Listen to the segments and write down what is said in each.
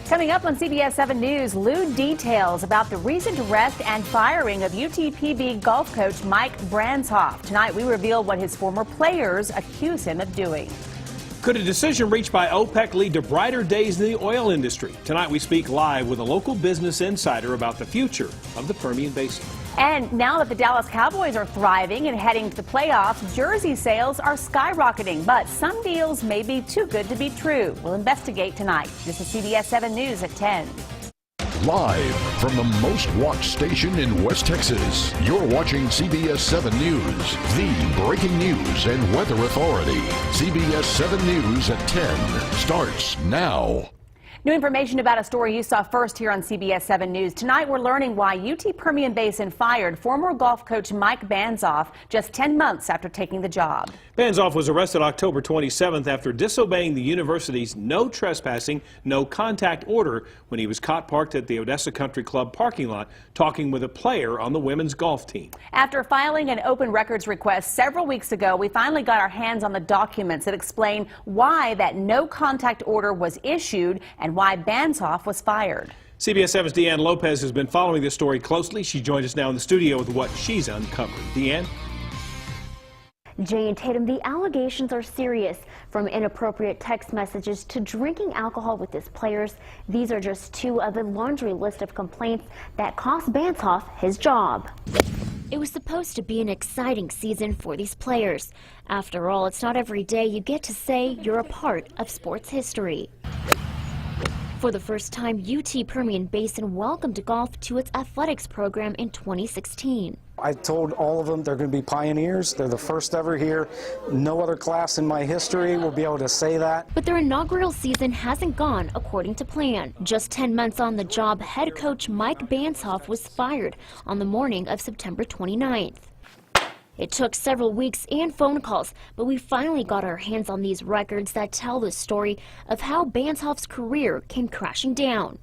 Coming up on CBS 7 News, lewd details about the recent arrest and firing of UTPB golf coach Mike Branshoff. Tonight, we reveal what his former players accuse him of doing. Could a decision reached by OPEC lead to brighter days in the oil industry? Tonight, we speak live with a local business insider about the future of the Permian Basin. And now that the Dallas Cowboys are thriving and heading to the playoffs, jersey sales are skyrocketing. But some deals may be too good to be true. We'll investigate tonight. This is CBS 7 News at 10. Live from the most watched station in West Texas, you're watching CBS 7 News, the breaking news and weather authority. CBS 7 News at 10 starts now. New information about a story you saw first here on CBS 7 News. Tonight, we're learning why UT Permian Basin fired former golf coach Mike Branshoff just 10 months after taking the job. Branshoff was arrested October 27th after disobeying the university's no trespassing, no contact order when he was caught parked at the Odessa Country Club parking lot talking with a player on the women's golf team. After filing an open records request several weeks ago, we finally got our hands on the documents that explain why that no contact order was issued and why Branshoff was fired. CBS 7's Deanne Lopez has been following this story closely. She joins us now in the studio with what she's uncovered. Deanne? Jane Tatum, the allegations are serious. From inappropriate text messages to drinking alcohol with his players, these are just two of a laundry list of complaints that cost Branshoff his job. It was supposed to be an exciting season for these players. After all, it's not every day you get to say you're a part of sports history. For the first time, UT Permian Basin welcomed golf to its athletics program in 2016. I told all of them they're going to be pioneers. They're the first ever here. No other class in my history will be able to say that. But their inaugural season hasn't gone according to plan. Just 10 months on the job, head coach Mike Branshoff was fired on the morning of September 29th. It took several weeks and phone calls, but we finally got our hands on these records that tell the story of how Branshoff's career came crashing down.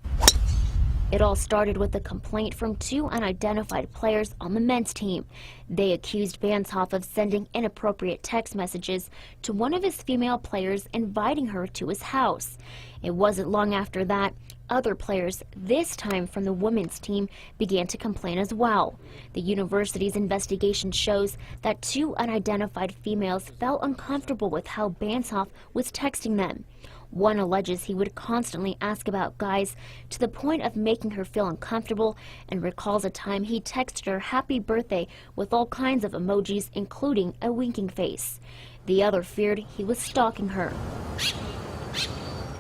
It all started with a complaint from two unidentified players on the men's team. They accused Branshoff of sending inappropriate text messages to one of his female players, inviting her to his house. It wasn't long after that, other players, this time from the women's team, began to complain as well. The university's investigation shows that two unidentified females felt uncomfortable with how Branshoff was texting them. One alleges he would constantly ask about guys to the point of making her feel uncomfortable, and recalls a time he texted her happy birthday with all kinds of emojis, including a winking face. The other feared he was stalking her.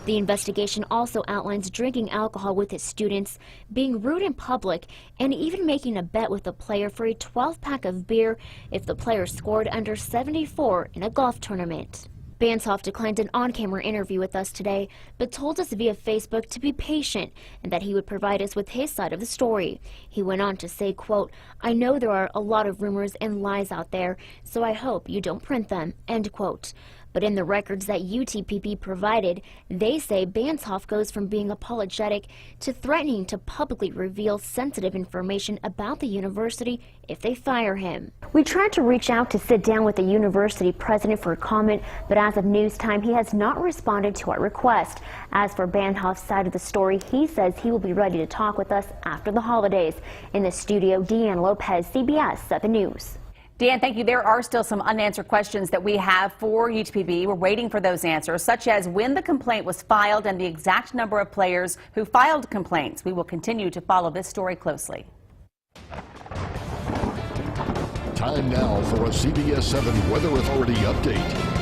The investigation also outlines drinking alcohol with his students, being rude in public, and even making a bet with a player for a 12-pack of beer if the player scored under 74 in a golf tournament. Branshoff declined an on-camera interview with us today, but told us via Facebook to be patient and that he would provide us with his side of the story. He went on to say, quote, "I know there are a lot of rumors and lies out there, so I hope you don't print them," end quote. But in the records that UTPB provided, they say Branshoff goes from being apologetic to threatening to publicly reveal sensitive information about the university if they fire him. We tried to reach out to sit down with the university president for a comment, but as of news time, he has not responded to our request. As for Branshoff's side of the story, he says he will be ready to talk with us after the holidays. In the studio, Deanne Lopez, CBS 7 News. Dan, thank you. There are still some unanswered questions that we have for UTPB. We're waiting for those answers, such as when the complaint was filed and the exact number of players who filed complaints. We will continue to follow this story closely. Time now for a CBS 7 Weather Authority update.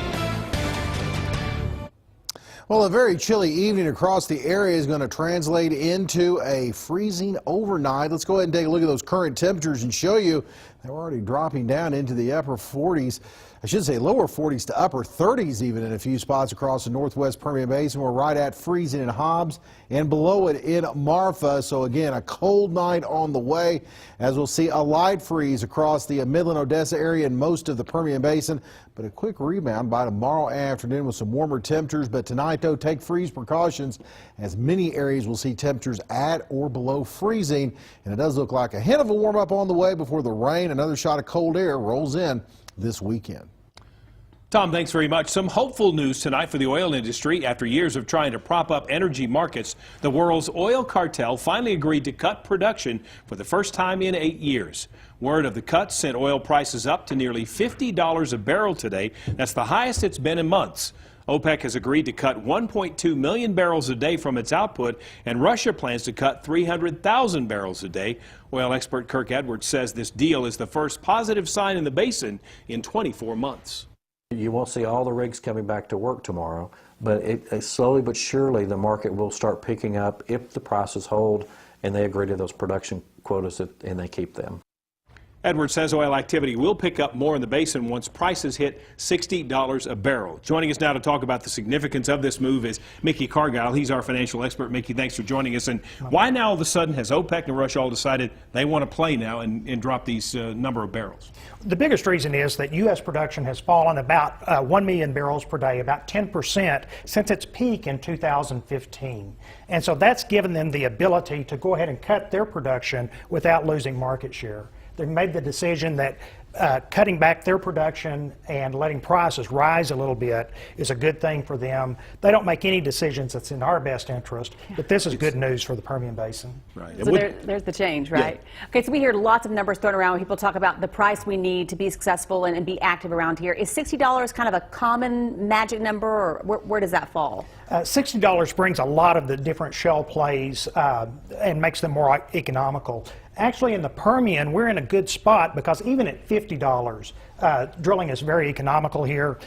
Well, a very chilly evening across the area is going to translate into a freezing overnight. Let's go ahead and take a look at those current temperatures and show you they're already dropping down into the upper 40s. I should say lower 40s to upper 30s even in a few spots across the northwest Permian Basin. We're right at freezing in Hobbs and below it in Marfa. So again, a cold night on the way, as we'll see a light freeze across the Midland, Odessa area and most of the Permian Basin. But a quick rebound by tomorrow afternoon with some warmer temperatures. But tonight, though, take freeze precautions, as many areas will see temperatures at or below freezing. And it does look like a hint of a warm up on the way before the rain. Another shot of cold air rolls in this weekend. Tom, thanks very much. Some hopeful news tonight for the oil industry. After years of trying to prop up energy markets, the world's oil cartel finally agreed to cut production for the first time in 8 years. Word of the cuts sent oil prices up to nearly $50 a barrel today. That's the highest it's been in months. OPEC has agreed to cut 1.2 million barrels a day from its output, and Russia plans to cut 300,000 barrels a day. Oil expert Kirk Edwards says this deal is the first positive sign in the basin in 24 months. You won't see all the rigs coming back to work tomorrow, but slowly but surely the market will start picking up if the prices hold and they agree to those production quotas and they keep them. Edwards says oil activity will pick up more in the basin once prices hit $60 a barrel. Joining us now to talk about the significance of this move is Mickey Cargile. He's our financial expert. Mickey, thanks for joining us. And why now all of a sudden has OPEC and Russia all decided they want to play now and drop these number of barrels? The biggest reason is that U.S. production has fallen about 1 million barrels per day, about 10% since its peak in 2015. And so that's given them the ability to go ahead and cut their production without losing market share. They made the decision that cutting back their production and letting prices rise a little bit is a good thing for them. They don't make any decisions that's in our best interest, but this is good news for the Permian Basin. Right. So there's the change, right? Yeah. Okay, so we hear lots of numbers thrown around when people talk about the price we need to be successful and be active around here. Is $60 kind of a common magic number, or where does that fall? $60 brings a lot of the different shale plays and makes them more economical. Actually, in the Permian, we're in a good spot because even at $50, drilling is very economical here.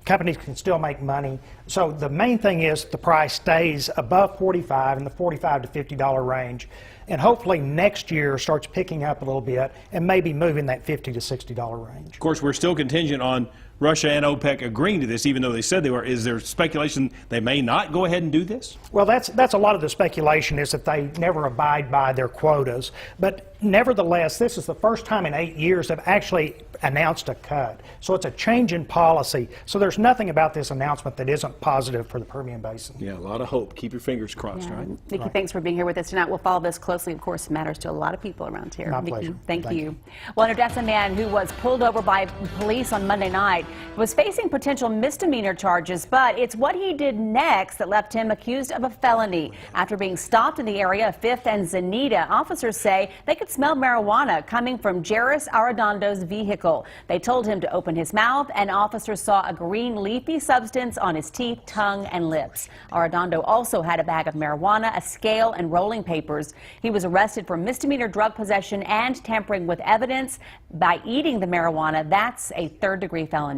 Companies can still make money. So the main thing is the price stays above $45 in the $45 to $50 range. And hopefully next year starts picking up a little bit and maybe moving that $50 to $60 range. Of course, we're still contingent on Russia and OPEC agreeing to this, even though they said they were. Is there speculation they may not go ahead and do this? Well, that's a lot of the speculation is that they never abide by their quotas. But nevertheless, this is the first time in 8 years they've actually announced a cut. So it's a change in policy. So there's nothing about this announcement that isn't positive for the Permian Basin. Yeah, a lot of hope. Keep your fingers crossed, right? Mickey, thanks for being here with us tonight. We'll follow this closely. Of course, it matters to a lot of people around here. My Mickey, pleasure. Thank you. Well, an Odessa man who was pulled over by police on Monday night was facing potential misdemeanor charges, but it's what he did next that left him accused of a felony. After being stopped in the area of 5th and Zenita, officers say they could smell marijuana coming from Jairus Arredondo's vehicle. They told him to open his mouth, and officers saw a green leafy substance on his teeth, tongue, and lips. Arredondo also had a bag of marijuana, a scale, and rolling papers. He was arrested for misdemeanor drug possession and tampering with evidence. By eating the marijuana, that's a third-degree felony.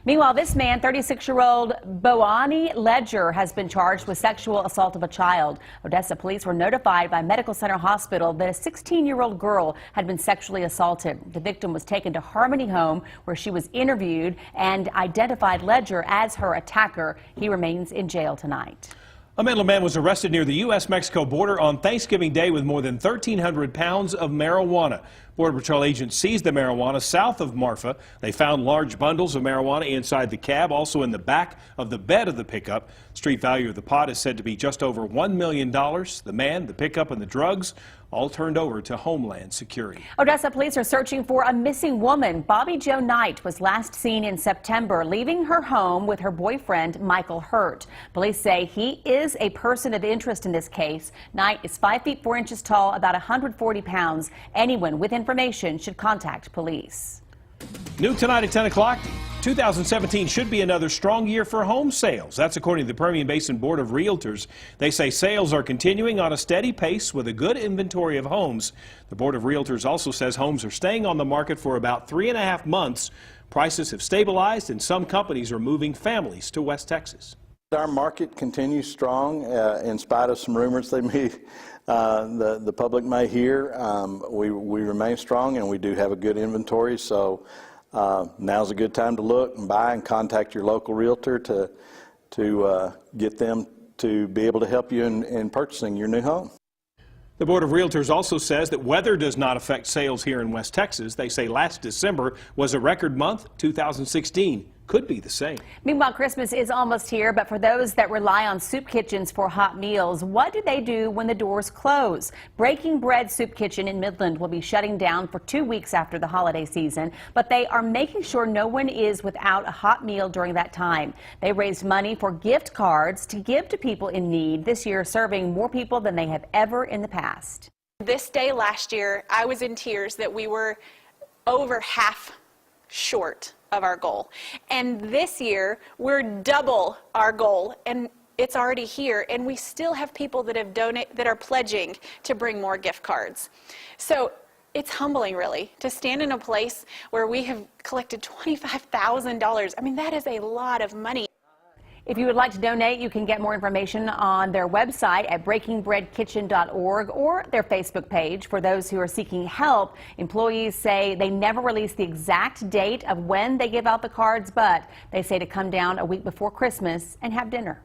Meanwhile, this man, 36-year-old Boani Ledger, has been charged with sexual assault of a child. Odessa police were notified by Medical Center Hospital that a 16-year-old girl had been sexually assaulted. The victim was taken to Harmony Home, where she was interviewed and identified Ledger as her attacker. He remains in jail tonight. A mental man was arrested near the U.S.-Mexico border on Thanksgiving Day with more than 1,300 pounds of marijuana. Border Patrol agents seized the marijuana south of Marfa. They found large bundles of marijuana inside the cab, also in the back of the bed of the pickup. Street value of the pot is said to be just over $1 million. The man, the pickup, and the drugs all turned over to Homeland Security. Odessa police are searching for a missing woman. Bobby Jo Knight was last seen in September leaving her home with her boyfriend, Michael Hurt. Police say he is a person of interest in this case. Knight is 5 feet 4 inches tall, about 140 pounds. Anyone with information should contact police. New tonight at 10 o'clock. 2017 should be another strong year for home sales. That's according to the Permian Basin Board of Realtors. They say sales are continuing on a steady pace with a good inventory of homes. The Board of Realtors also says homes are staying on the market for about 3.5 months. Prices have stabilized and some companies are moving families to West Texas. Our market continues strong in spite of some rumors they may, the public may hear. We remain strong and we do have a good inventory, so now's a good time to look and buy and contact your local realtor to get them to be able to help you in purchasing your new home. The Board of Realtors also says that weather does not affect sales here in West Texas. They say last December was a record month. 2016 could be the same. Meanwhile, Christmas is almost here, but for those that rely on soup kitchens for hot meals, what do they do when the doors close? Breaking Bread Soup Kitchen in Midland will be shutting down for 2 weeks after the holiday season, but they are making sure no one is without a hot meal during that time. They raised money for gift cards to give to people in need, this year serving more people than they have ever in the past. This day last year, I was in tears that we were over half short of our goal. And this year, we're double our goal, and it's already here, and we still have people that have that are pledging to bring more gift cards. So it's humbling, really, to stand in a place where we have collected $25,000. I mean, that is a lot of money. If you would like to donate, you can get more information on their website at breakingbreadkitchen.org or their Facebook page. For those who are seeking help, employees say they never release the exact date of when they give out the cards, but they say to come down a week before Christmas and have dinner.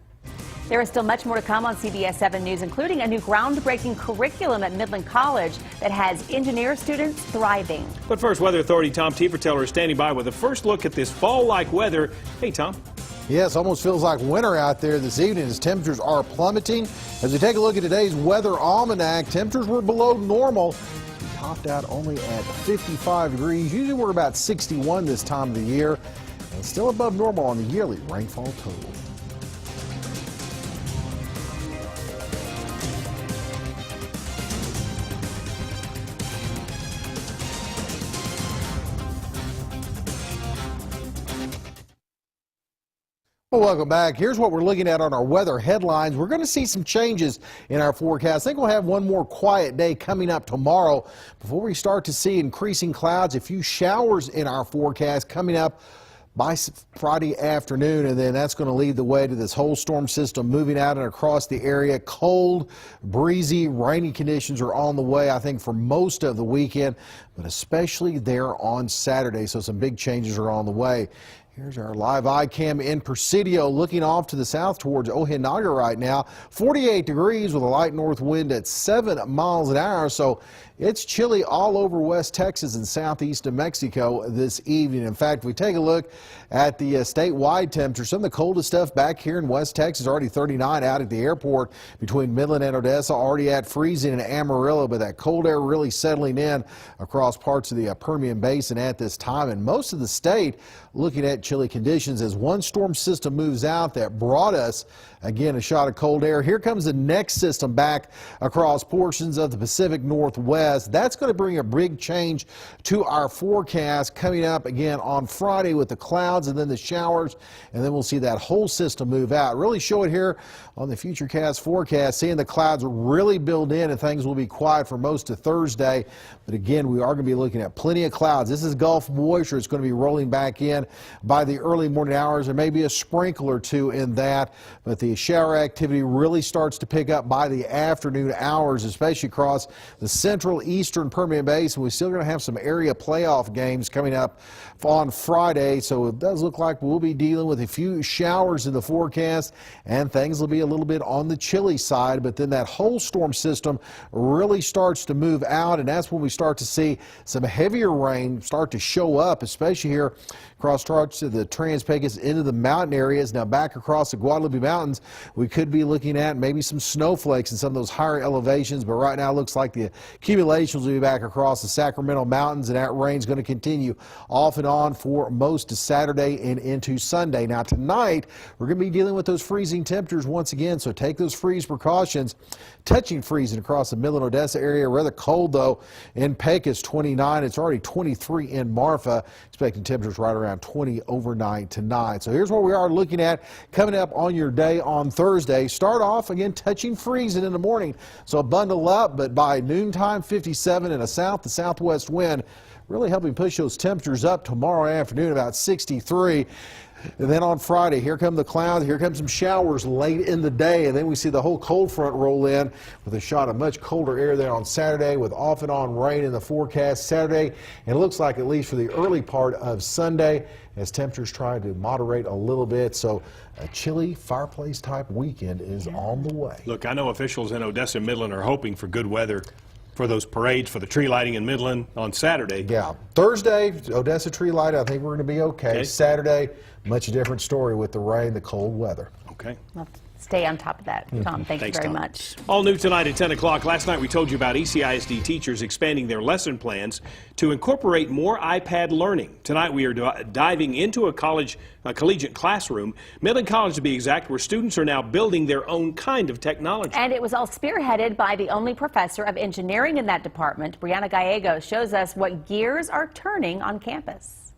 There is still much more to come on CBS 7 News, including a new groundbreaking curriculum at Midland College that has engineer students thriving. But first, Weather Authority Tom Teeferteller is standing by with a first look at this fall-like weather. Hey, Tom. Yes, almost feels like winter out there this evening as temperatures are plummeting. As we take a look at today's weather almanac, temperatures were below normal. We topped out only at 55 degrees. Usually we're about 61 this time of the year, and still above normal on the yearly rainfall total. Well, welcome back. Here's what we're looking at on our weather headlines. We're going to see some changes in our forecast. I think we'll have one more quiet day coming up tomorrow before we start to see increasing clouds, a few showers in our forecast coming up by Friday afternoon, and then that's going to lead the way to this whole storm system moving out and across the area. Cold, breezy, rainy conditions are on the way, I think, for most of the weekend, but especially there on Saturday, so some big changes are on the way. Here's our live iCam in Presidio, looking off to the south towards Ojinaga right now. 48 degrees with a light north wind at 7 miles an hour. So it's chilly all over West Texas and southeast New Mexico this evening. In fact, if we take a look at the statewide temperature, some of the coldest stuff back here in West Texas, already 39 out at the airport between Midland and Odessa, already at freezing in Amarillo, but that cold air really settling in across parts of the Permian Basin at this time. And most of the state looking at chilly conditions as one storm system moves out that brought us, again, a shot of cold air. Here comes the next system back across portions of the Pacific Northwest. That's going to bring a big change to our forecast coming up again on Friday with the clouds and then the showers, and then we'll see that whole system move out. Really show it here on the Futurecast forecast, seeing the clouds really build in and things will be quiet for most of Thursday. But again, we are going to be looking at plenty of clouds. This is Gulf moisture. It's going to be rolling back in by the early morning hours. There may be a sprinkle or two in that, but the shower activity really starts to pick up by the afternoon hours, especially across the central eastern Permian Basin. We're still going to have some area playoff games coming up on Friday, so it does look like we'll be dealing with a few showers in the forecast, and things will be a little bit on the chilly side. But then that whole storm system really starts to move out, and that's when we start to see some heavier rain start to show up, especially here across parts of the Trans-Pecos into the mountain areas. Now back across the Guadalupe Mountains, we could be looking at maybe some snowflakes in some of those higher elevations, but right now it looks like the accumulations will be back across the Sacramento Mountains, and that rain's going to continue off and on for most of Saturday and into Sunday. Now tonight, we're going to be dealing with those freezing temperatures once again, so take those freeze precautions. Touching freezing across the Midland Odessa area, rather cold though in Pecos, 29. It's already 23 in Marfa. Expecting temperatures right around 20 overnight tonight. So here's what we are looking at coming up on your day on Thursday. Start off again touching freezing in the morning, so bundle up, but by noontime 57 and a south to southwest wind really helping push those temperatures up tomorrow afternoon about 63. And then on Friday, here come the clouds, here come some showers late in the day, and then we see the whole cold front roll in with a shot of much colder air there on Saturday with off and on rain in the forecast Saturday. And it looks like at least for the early part of Sunday as temperatures try to moderate a little bit. So a chilly fireplace type weekend is on the way. Look, I know officials in Odessa and Midland are hoping for good weather for those parades, for the tree lighting in Midland on Saturday. Yeah. Thursday, Odessa tree light, I think we're going to be okay. Okay. Saturday, much different story with the rain, the cold weather. Okay. We'll have to stay on top of that. Tom, thank Thanks, you very Tom. much. All new tonight at 10 o'clock. Last night we told you about ECISD teachers expanding their lesson plans to incorporate more iPad learning. Tonight we are diving into a collegiate classroom, Midland College to be exact, where students are now building their own kind of technology. And it was all spearheaded by the only professor of engineering in that department. Brianna Gallegos shows us what gears are turning on campus.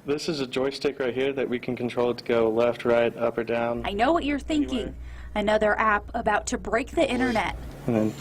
This is a joystick right here that we can control to go left, right, up, or down. I know what you're thinking. Anywhere. Another app about to break the internet. And then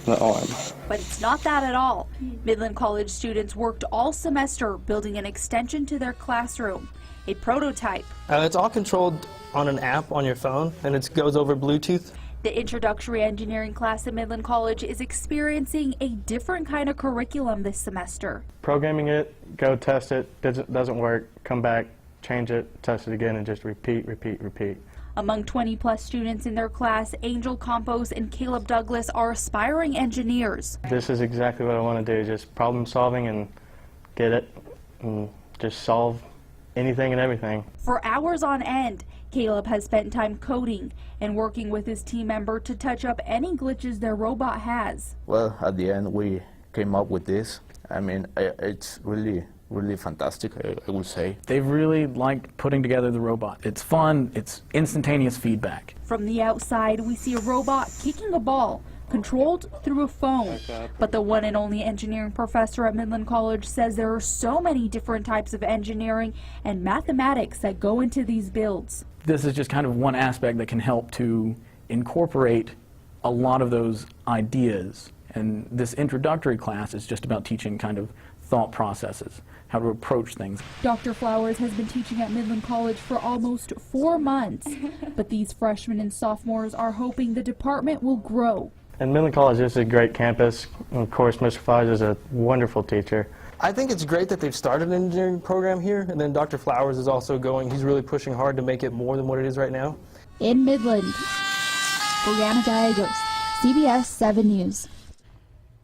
the arm. But it's not that at all. Midland College students worked all semester building an extension to their classroom, a prototype. It's all controlled on an app on your phone, and it goes over Bluetooth. The introductory engineering class at Midland College is experiencing a different kind of curriculum this semester. Programming it, go test it, doesn't work, come back, change it, test it again, and just repeat, repeat, repeat. Among 20+ students in their class, Angel Campos and Caleb Douglas are aspiring engineers. This is exactly what I want to do, just problem solving and get it, and just solve anything and everything. For hours on end, Caleb has spent time coding and working with his team member to touch up any glitches their robot has. Well, at the end we came up with this. I mean, it's really fantastic, I would say. They've really liked putting together the robot. It's fun, it's instantaneous feedback. From the outside, we see a robot kicking a ball, controlled through a phone. But the one and only engineering professor at Midland College says there are so many different types of engineering and mathematics that go into these builds. This is just kind of one aspect that can help to incorporate a lot of those ideas. And this introductory class is just about teaching kind of thought processes, how to approach things. Dr. Flowers has been teaching at Midland College for almost 4 months, but these freshmen and sophomores are hoping the department will grow. And Midland College is a great campus. Of course, Mr. Flowers is a wonderful teacher. I think it's great that they've started an engineering program here, and then Dr. Flowers is also going. He's really pushing hard to make it more than what it is right now. In Midland, Brianna Gallegos, CBS 7 News.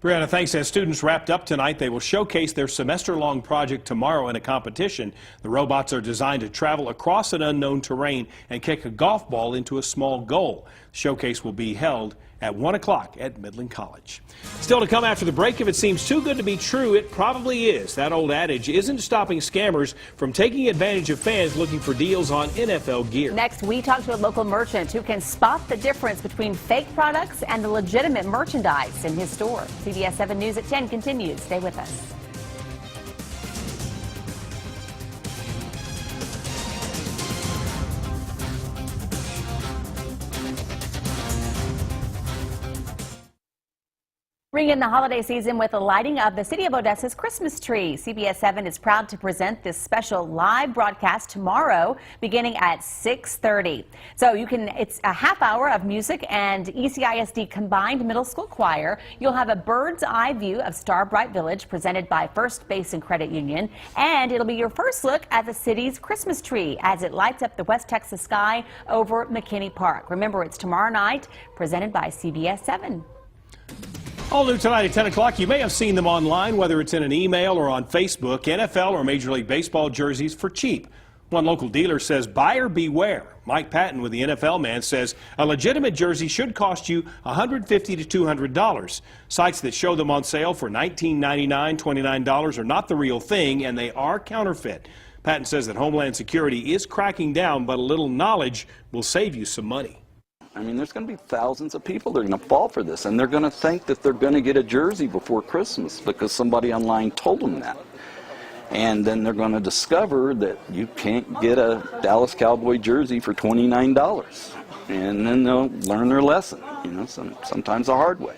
Brianna, thanks. As students wrapped up tonight, they will showcase their semester-long project tomorrow in a competition. The robots are designed to travel across an unknown terrain and kick a golf ball into a small goal. The showcase will be held at 1 o'clock at Midland College. Still to come after the break, if it seems too good to be true, it probably is. That old adage isn't stopping scammers from taking advantage of fans looking for deals on NFL gear. Next, we talk to a local merchant who can spot the difference between fake products and the legitimate merchandise in his store. CBS 7 News at 10 continues. Stay with us. Bring in the holiday season with the lighting of the City of Odessa's Christmas tree. CBS 7 is proud to present this special live broadcast tomorrow beginning at 6:30. So it's a half hour of music and ECISD combined middle school choir. You'll have a bird's eye view of Star Bright Village presented by First Basin Credit Union. And it'll be your first look at the city's Christmas tree as it lights up the West Texas sky over McKinney Park. Remember, it's tomorrow night, presented by CBS 7. All new tonight at 10 o'clock. You may have seen them online, whether it's in an email or on Facebook. NFL or Major League Baseball jerseys for cheap. One local dealer says buyer beware. Mike Patton with the NFL Man says a legitimate jersey should cost you $150 to $200. Sites that show them on sale for $19.99, $29 are not the real thing, and they are counterfeit. Patton says that Homeland Security is cracking down, but a little knowledge will save you some money. I mean, there's going to be thousands of people that are going to fall for this, and they're going to think that they're going to get a jersey before Christmas because somebody online told them that. And then they're going to discover that you can't get a Dallas Cowboy jersey for $29. And then they'll learn their lesson, you know, sometimes the hard way.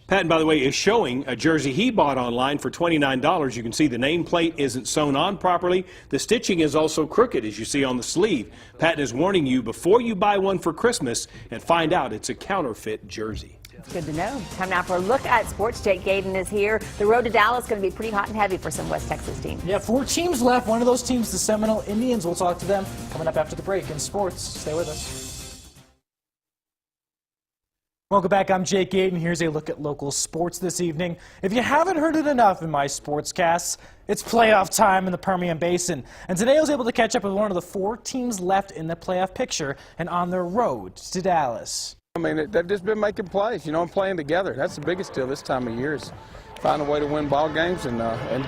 Patton, by the way, is showing a jersey he bought online for $29. You can see the nameplate isn't sewn on properly. The stitching is also crooked, as you see on the sleeve. Patton is warning you before you buy one for Christmas and find out it's a counterfeit jersey. It's good to know. Time now for a look at sports. Jake Gaden is here. The road to Dallas is going to be pretty hot and heavy for some West Texas teams. Yeah, 4 teams left. One of those teams, the Seminole Indians. We'll talk to them coming up after the break in sports. Stay with us. Welcome back. I'm Jake Gayton. Here's a look at local sports this evening. If you haven't heard it enough in my sportscasts, it's playoff time in the Permian Basin. And today I was able to catch up with one of the 4 teams left in the playoff picture and on their road to Dallas. I mean, they've just been making plays, and playing together. That's the biggest deal this time of year, is find a way to win ball games and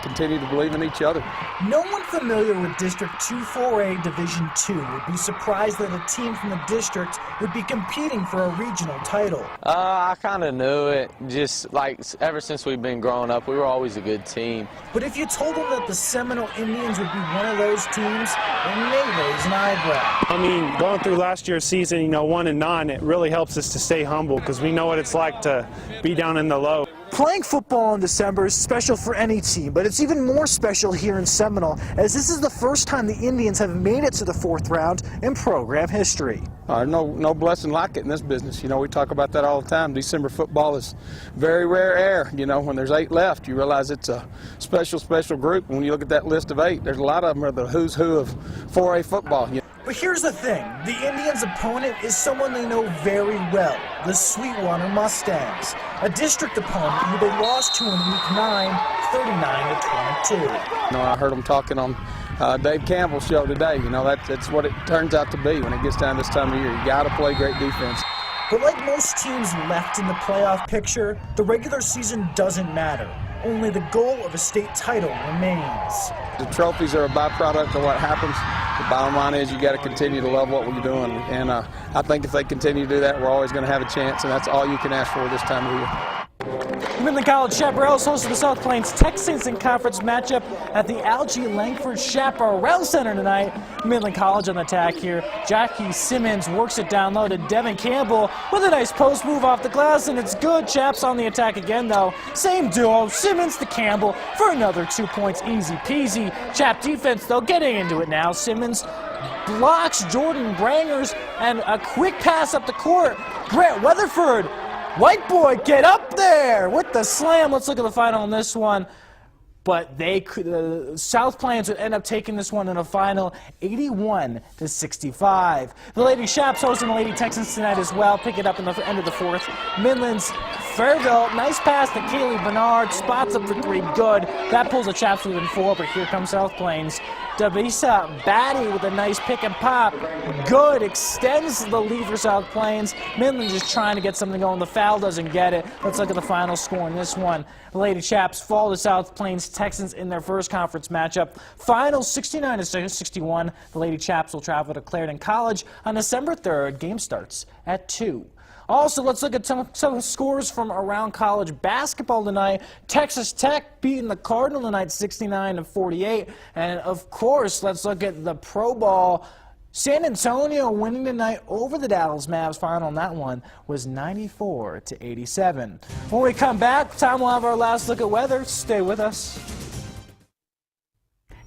continue to believe in each other. No one familiar with District 2-4A Division II would be surprised that a team from the district would be competing for a regional title. I kind of knew it. Just like ever since we've been growing up, we were always a good team. But if you told them that the Seminole Indians would be one of those teams, they may raise an eyebrow. I mean, going through last year's season, 1-9, it really helps us to stay humble because we know what it's like to be down in the low. Playing football in December is special for any team, but it's even more special here in Seminole, as this is the first time the Indians have made it to the 4th round in program history. No blessing like it in this business. We talk about that all the time. December football is very rare air. When there's 8 left, you realize it's a special group. When you look at that list of 8, there's a lot of them are the who's who of 4A football. But here's the thing, the Indians' opponent is someone they know very well, the Sweetwater Mustangs, a district opponent who they lost to in Week 9, 39-22. I heard them talking on Dave Campbell's show today. That's what it turns out to be when it gets down this time of year. You got to play great defense. But like most teams left in the playoff picture, the regular season doesn't matter. Only the goal of a state title remains. The trophies are a byproduct of what happens. The bottom line is you got to continue to love what we're doing. And I think if they continue to do that, we're always going to have a chance, and that's all you can ask for this time of year. Midland College Chaparrals hosted the South Plains Texans in conference matchup at the Algie Langford Chaparral Center tonight. Midland College on the attack here. Jackie Simmons works it down low to Devin Campbell with a nice post move off the glass, and it's good. Chaps on the attack again, though. Same duo, Simmons to Campbell for another 2 points, easy peasy. Chap defense, though, getting into it now. Simmons blocks Jordan Brangers, and a quick pass up the court. Grant Weatherford, white boy, get up there with the slam. Let's look at the final on this one. But South Plains would end up taking this one in a final 81-65. The Lady Chaps hosting the Lady Texans tonight as well. Pick it up in the end of the 4th. Midland's Fairville, nice pass to Kaylee Bernard. Spots up for 3, good. That pulls the Chaps within 4, but here comes South Plains. Davisa Batty with a nice pick and pop. Good, extends the lead for South Plains. Midland just trying to get something going. The foul doesn't get it. Let's look at the final score in this one. The Lady Chaps fall to South Plains Texans in their first conference matchup. Final 69-61. The Lady Chaps will travel to Clarendon College on December 3rd. Game starts at 2. Also, let's look at some scores from around college basketball tonight. Texas Tech beating the Cardinal tonight 69-48. And, of course, let's look at the Pro Ball. San Antonio winning tonight over the Dallas Mavs. Final on that one was 94-87. When we come back, Tom will have our last look at weather. Stay with us.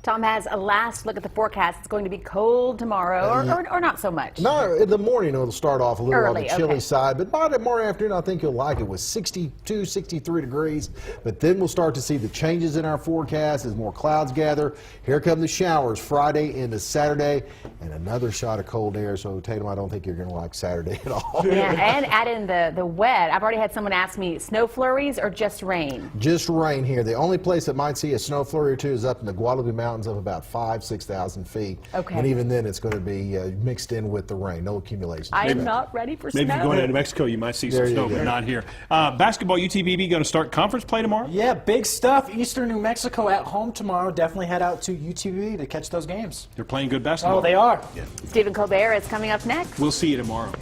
Tom has a last look at the forecast. It's going to be cold tomorrow, or not so much. No, in the morning it'll start off a little early, on the chilly okay. side, but by tomorrow afternoon I think you'll like it with 62, 63 degrees. But then we'll start to see the changes in our forecast as more clouds gather. Here come the showers Friday into Saturday, and another shot of cold air. So Tatum, I don't think you're going to like Saturday at all. Yeah, and add in the wet. I've already had someone ask me, snow flurries or just rain? Just rain here. The only place that might see a snow flurry or two is up in the Guadalupe Mountains of about 5,000-6,000 feet. Okay. And even then it's going to be mixed in with the rain. No accumulation. I'm not ready for snow. Maybe if you're going into Mexico, you might see some snow, but not here. Basketball, UTPB going to start conference play tomorrow? Yeah, big stuff. Eastern New Mexico at home tomorrow. Definitely head out to UTPB to catch those games. They're playing good basketball. Oh, they are. Yeah. Stephen Colbert is coming up next. We'll see you tomorrow.